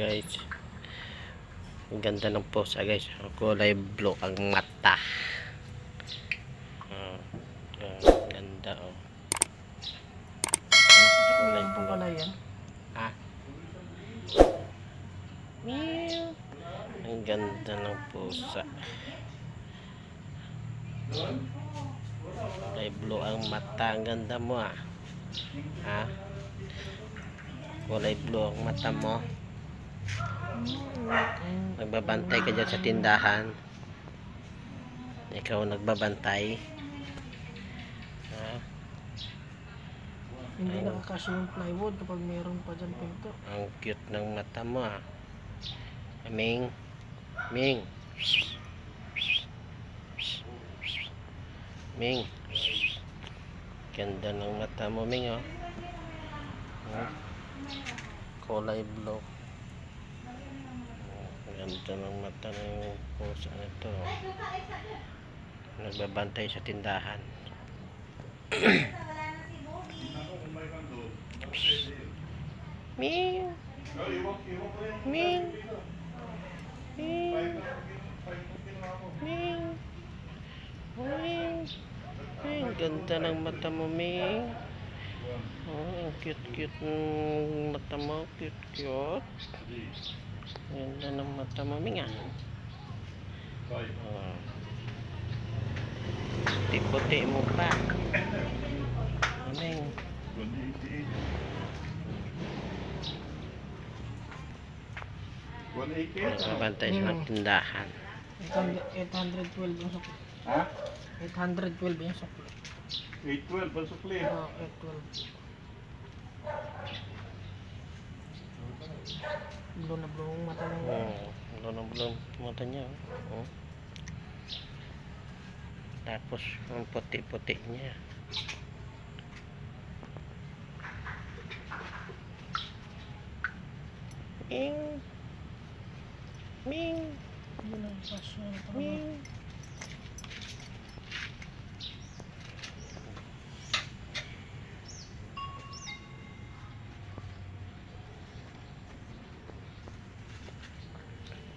guys, ang ganda ng pusa guys, kulay blue ang mata. Ganda oh. Kulay blue pala yan. Meow. Ang ganda ng pusa. Kulay blue ang mata. Ang ganda mo kulay blue ang mata mo. Nagbabantay ka dyan sa tindahan. Ikaw nagbabantay. Hindi nakakasya yung plywood kapag mayroon pa dyan pinto. Ang cute ng mata mo Ming. Ming. Ming. Ganda ng mata mo Ming kulay blue. Ganda ng mata ng pusa nito. Nagbabantay sa tindahan. Ming. Ming. Ming. Ming. Ming. Ming. Ganda ng mata mo Ming. Ang cute ng mata mo. Cute. Ganda ng mata mo Ming puti mo pa Ming. Nagbabantay sa tindahan. 812 yung sukli. 812 yung sukli. 812 ang sukli? Oo, 812. Blue na blue ang mata ng Blue na blue ang mata niya tapos ang puti-puti niya. Ming. Ming. Ming.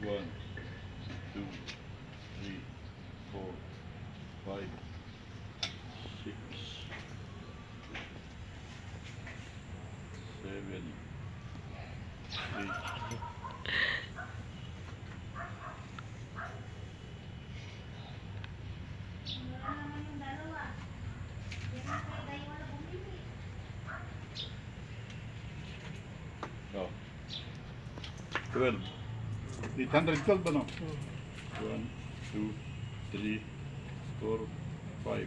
One, two, three, four, five, six, seven, eight. Oh. 12. 812 ba no? 1, 2, 3, 4, 5,